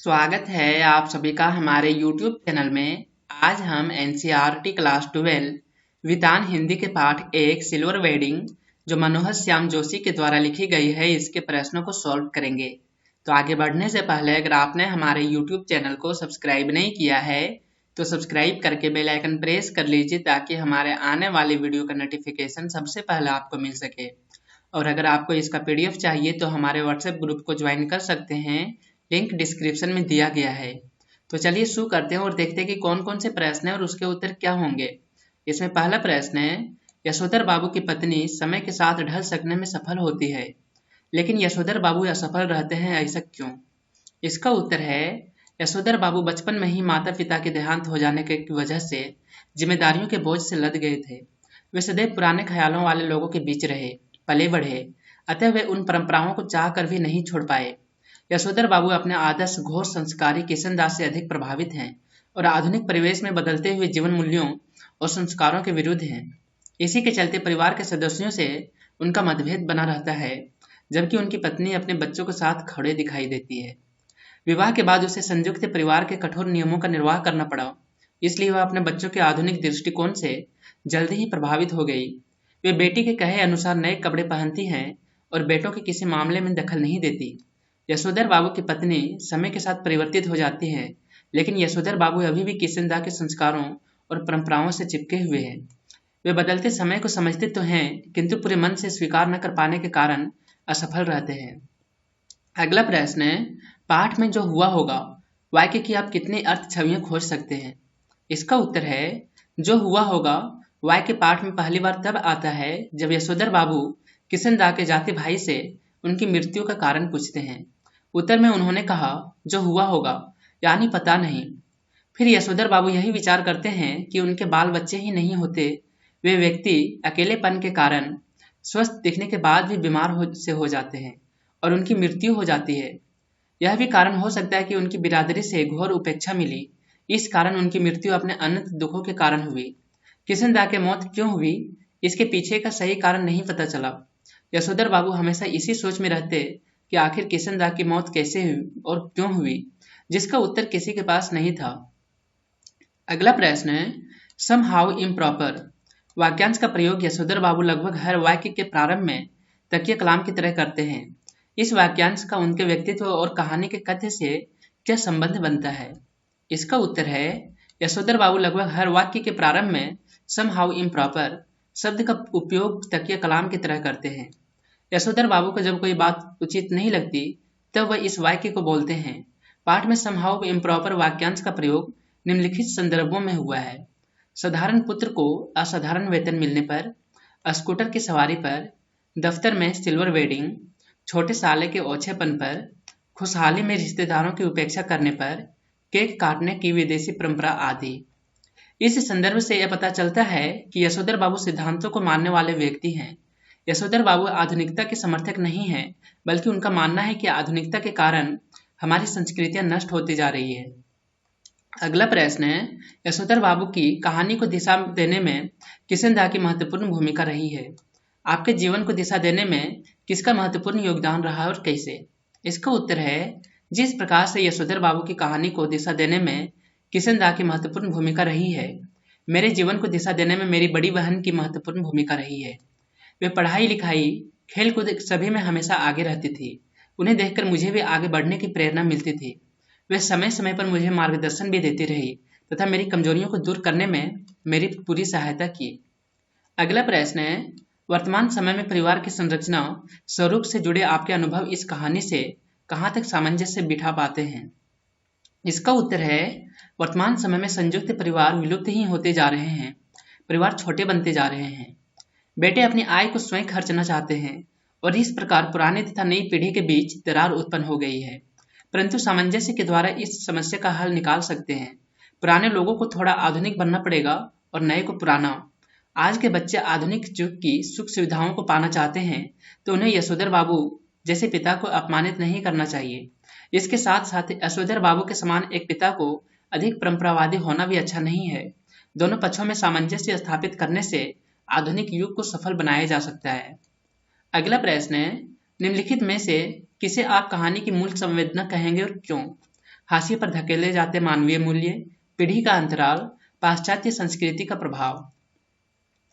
स्वागत है आप सभी का हमारे YouTube चैनल में। आज हम NCERT क्लास 12 विधान हिंदी के पाठ 1 सिल्वर वेडिंग जो मनोहर श्याम जोशी के द्वारा लिखी गई है इसके प्रश्नों को सॉल्व करेंगे। तो आगे बढ़ने से पहले अगर आपने हमारे YouTube चैनल को सब्सक्राइब नहीं किया है तो सब्सक्राइब करके बेल आइकन प्रेस कर लीजिए ताकि हमारे आने वाली वीडियो का नोटिफिकेशन सबसे पहले आपको मिल सके। और अगर आपको इसका PDF चाहिए तो हमारे व्हाट्सएप ग्रुप को ज्वाइन कर सकते हैं, लिंक डिस्क्रिप्शन में दिया गया है। तो चलिए शुरू करते हैं और देखते हैं कि कौन कौन से प्रश्न हैं और उसके उत्तर क्या होंगे। इसमें पहला प्रश्न है, यशोधर बाबू की पत्नी समय के साथ ढल सकने में सफल होती है लेकिन यशोधर बाबू असफल रहते हैं, ऐसा क्यों? इसका उत्तर है, यशोधर बाबू बचपन में ही माता पिता के देहांत हो जाने की वजह से जिम्मेदारियों के बोझ से लद गए थे। वे सदैव पुराने ख्यालों वाले लोगों के बीच रहे, पले बढ़े, अतः वे उन परंपराओं को चाह कर भी नहीं छोड़ पाए। यशोधर बाबू अपने आदर्श घोर संस्कारी किशन दास से अधिक प्रभावित हैं और आधुनिक परिवेश में बदलते हुए जीवन मूल्यों और संस्कारों के विरुद्ध हैं। इसी के चलते परिवार के सदस्यों से उनका मतभेद बना रहता है, जबकि उनकी पत्नी अपने बच्चों के साथ खड़े दिखाई देती है। विवाह के बाद उसे संयुक्त परिवार के कठोर नियमों का निर्वाह करना पड़ा, इसलिए वह अपने बच्चों के आधुनिक दृष्टिकोण से जल्दी ही प्रभावित हो गई। वे बेटी के कहे अनुसार नए कपड़े पहनती हैं और बेटों के किसी मामले में दखल नहीं देती। यशोधर बाबू की पत्नी समय के साथ परिवर्तित हो जाती है, लेकिन यशोधर बाबू अभी भी किशनदा के संस्कारों और परंपराओं से चिपके हुए हैं। वे बदलते समय को समझते तो हैं, किंतु पूरे मन से स्वीकार न कर पाने के कारण असफल रहते हैं। अगला प्रश्न है, पाठ में जो हुआ होगा वाक्य की आप कितनी अर्थ छवियां खोज सकते हैं? इसका उत्तर है, जो हुआ होगा वाक्य पाठ में पहली बार तब आता है जब यशोधर बाबू किशनदा के जाति भाई से उनकी मृत्यु का कारण पूछते हैं। उत्तर में उन्होंने कहा, जो हुआ होगा, यानी पता नहीं। फिर यशोधर बाबू यही विचार करते हैं कि उनके बाल बच्चे ही नहीं होते, वे व्यक्ति अकेलेपन के कारण स्वस्थ दिखने के बाद भी बीमार से हो जाते हैं और उनकी मृत्यु हो जाती है। यह भी कारण हो सकता है कि उनकी बिरादरी से घोर उपेक्षा मिली, इस कारण उनकी मृत्यु अपने अनंत दुखों के कारण हुई। किशनदा के मौत क्यों हुई, इसके पीछे का सही कारण नहीं पता चला। यशोधर बाबू हमेशा इसी सोच में रहते कि आखिर किशनदा की मौत कैसे हुई और क्यों हुई, जिसका उत्तर किसी के पास नहीं था। अगला प्रश्न है, सम हाउ इम्प्रॉपर वाक्यांश का प्रयोग यशोधर बाबू लगभग हर वाक्य के प्रारंभ में तकिया कलाम की तरह करते हैं। इस वाक्यांश का उनके व्यक्तित्व और कहानी के कथ्य से क्या संबंध बनता है? इसका उत्तर है, यशोधर बाबू लगभग हर वाक्य के प्रारंभ में सम हाउ इम्प्रॉपर शब्द का उपयोग तकिया कलाम की तरह करते हैं। यशोधर बाबू को जब कोई बात उचित नहीं लगती तब वह इस वाक्य को बोलते हैं। पाठ में समहाउ इम्प्रॉपर वाक्यांश का प्रयोग निम्नलिखित संदर्भों में हुआ है। साधारण पुत्र को असाधारण वेतन मिलने पर, स्कूटर की सवारी पर, दफ्तर में सिल्वर वेडिंग, छोटे साले के ओछेपन पर, खुशहाली में रिश्तेदारों की उपेक्षा करने पर, केक काटने की विदेशी परंपरा आदि। इस संदर्भ से यह पता चलता है कि यशोधर बाबू सिद्धांतों को मानने वाले व्यक्ति हैं। यशोधर बाबू आधुनिकता के समर्थक नहीं हैं, बल्कि उनका मानना है कि आधुनिकता के कारण हमारी संस्कृतियां नष्ट होती जा रही है। अगला प्रश्न है, यशोधर बाबू की कहानी को दिशा देने में किशनदा की महत्वपूर्ण भूमिका रही है। आपके जीवन को दिशा देने में किसका महत्वपूर्ण योगदान रहा और कैसे? इसका उत्तर है, जिस प्रकार से यशोधर बाबू की कहानी को दिशा देने में किशनदा की महत्वपूर्ण भूमिका रही है, मेरे जीवन को दिशा देने में मेरी बड़ी बहन की महत्वपूर्ण भूमिका रही है। वे पढ़ाई लिखाई, खेल कूद सभी में हमेशा आगे रहती थी। उन्हें देखकर मुझे भी आगे बढ़ने की प्रेरणा मिलती थी। वे समय समय पर मुझे मार्गदर्शन भी देती रही तथा मेरी कमजोरियों को दूर करने में मेरी पूरी सहायता की। अगला प्रश्न है, वर्तमान समय में परिवार की संरचना स्वरूप से जुड़े आपके अनुभव इस कहानी से कहाँ तक सामंजस्य बिठा पाते हैं? इसका उत्तर है, वर्तमान समय में संयुक्त परिवार विलुप्त ही होते जा रहे हैं। परिवार छोटे बनते जा रहे हैं। बेटे अपनी आय को स्वयं खर्चना चाहते हैं और इस प्रकार पुराने तथा नई पीढ़ी के बीच दरार उत्पन्न हो गई है। परंतु सामंजस्य के द्वारा इस समस्या का हल निकाल सकते हैं। पुराने लोगों को थोड़ा आधुनिक बनना पड़ेगा और नए को पुराना। आज के बच्चे आधुनिक युग की सुख सुविधाओं को पाना चाहते हैं तो उन्हें यशोधर बाबू जैसे पिता को अपमानित नहीं करना चाहिए। इसके साथ साथ यशोधर बाबू के समान एक पिता को अधिक परंपरावादी होना भी अच्छा नहीं है। दोनों पक्षों में सामंजस्य स्थापित करने से आधुनिक युग को सफल बनाया जा सकता है। अगला प्रश्न है, निम्नलिखित में से किसे आप कहानी की मूल संवेदना कहेंगे और क्यों? हाशिए पर धकेले जाते मानवीय मूल्य, पीढ़ी का अंतराल, पाश्चात्य संस्कृति का प्रभाव।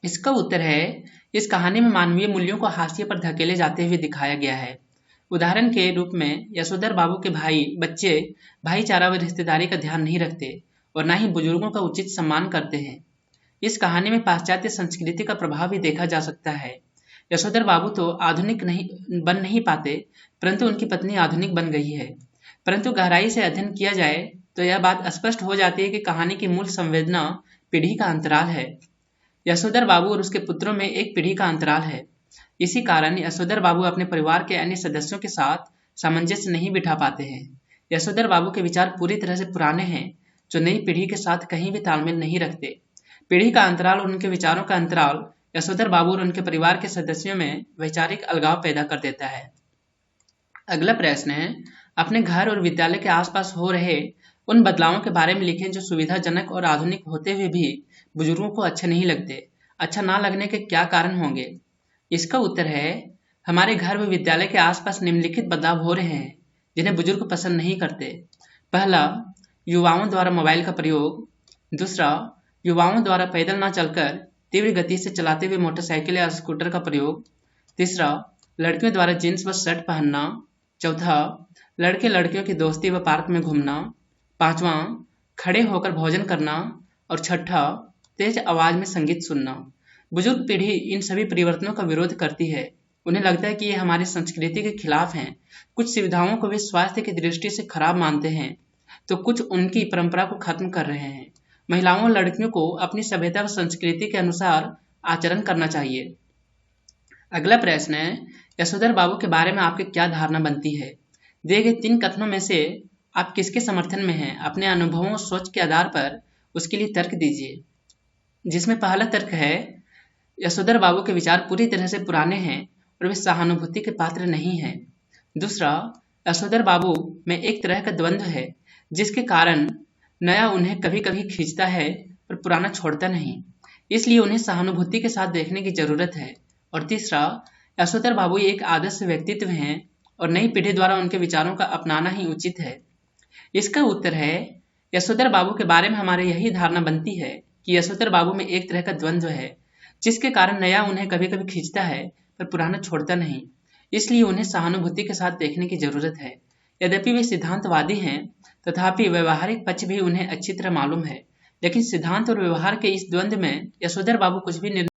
इसका उत्तर है, इस कहानी में मानवीय मूल्यों को हाशिए पर धकेले जाते हुए दिखाया गया है। उदाहरण के रूप में यशोधर बाबू के बच्चे भाईचारा व रिश्तेदारी का ध्यान नहीं रखते और न ही बुजुर्गों का उचित सम्मान करते हैं। इस कहानी में पाश्चात्य संस्कृति का प्रभाव भी देखा जा सकता है। यशोधर बाबू तो आधुनिक बन नहीं पाते, परंतु उनकी पत्नी आधुनिक बन गई है। परंतु गहराई से अध्ययन किया जाए तो यह बात स्पष्ट हो जाती है कि कहानी की मूल संवेदना पीढ़ी का अंतराल है। यशोधर बाबू और उसके पुत्रों में एक पीढ़ी का अंतराल है। इसी कारण यशोधर बाबू अपने परिवार के अन्य सदस्यों के साथ सामंजस्य नहीं बिठा पाते हैं। यशोधर बाबू के विचार पूरी तरह से पुराने हैं, जो नई पीढ़ी के साथ कहीं भी तालमेल नहीं रखते। पीढ़ी का अंतराल और उनके विचारों का अंतराल यशोधर बाबू और उनके परिवार के सदस्यों में वैचारिक अलगाव पैदा कर देता है। अगला प्रश्न है, अपने घर और विद्यालय के आसपास हो रहे उन बदलावों के बारे में लिखें जो सुविधाजनक और आधुनिक होते हुए भी बुजुर्गों को अच्छे नहीं लगते। अच्छा ना लगने के क्या कारण होंगे? इसका उत्तर है, हमारे घर व विद्यालय के आसपास निम्नलिखित बदलाव हो रहे हैं जिन्हें बुजुर्ग पसंद नहीं करते। पहला, युवाओं द्वारा मोबाइल का प्रयोग। दूसरा, युवाओं द्वारा पैदल न चलकर तीव्र गति से चलाते हुए मोटरसाइकिल या स्कूटर का प्रयोग। तीसरा, लड़कियों द्वारा जींस व शर्ट पहनना। चौथा, लड़के लड़कियों की दोस्ती व पार्क में घूमना। पांचवा, खड़े होकर भोजन करना। और छठा, तेज आवाज में संगीत सुनना। बुजुर्ग पीढ़ी इन सभी परिवर्तनों का विरोध करती है। उन्हें लगता है कि ये हमारी संस्कृति के खिलाफ हैं। कुछ सुविधाओं को वे स्वास्थ्य की दृष्टि से खराब मानते हैं, तो कुछ उनकी परंपरा को खत्म कर रहे हैं। महिलाओं और लड़कियों को अपनी सभ्यता व संस्कृति के अनुसार आचरण करना चाहिए। अगला प्रश्न है, यशोधर बाबू के बारे में आपकी क्या धारणा बनती है? दिए गए 3 कथनों में से आप किसके समर्थन में हैं? अपने अनुभवों और सोच के आधार पर उसके लिए तर्क दीजिए। जिसमें पहला तर्क है, यशोधर बाबू के विचार पूरी तरह से पुराने हैं और वे सहानुभूति के पात्र नहीं हैं। दूसरा, यशोधर बाबू में एक तरह का द्वंद्व है, जिसके कारण नया उन्हें कभी कभी खींचता है पर पुराना छोड़ता नहीं, इसलिए उन्हें सहानुभूति के साथ देखने की जरूरत है। और तीसरा, यशोधर बाबू एक आदर्श व्यक्तित्व हैं और नई पीढ़ी द्वारा उनके विचारों का अपनाना ही उचित है। इसका उत्तर है, यशोधर बाबू के बारे में हमारे यही धारणा बनती है कि यशोधर बाबू में एक तरह का द्वंद्व है, जिसके कारण नया उन्हें कभी कभी खींचता है पर पुराना छोड़ता नहीं, इसलिए उन्हें सहानुभूति के साथ देखने की जरूरत है। यद्यपि वे सिद्धांतवादी हैं, तथापि व्यवहारिक पक्ष भी उन्हें अच्छी तरह मालूम है। लेकिन सिद्धांत और व्यवहार के इस द्वंद्व में यशोधर बाबू कुछ भी निर्णय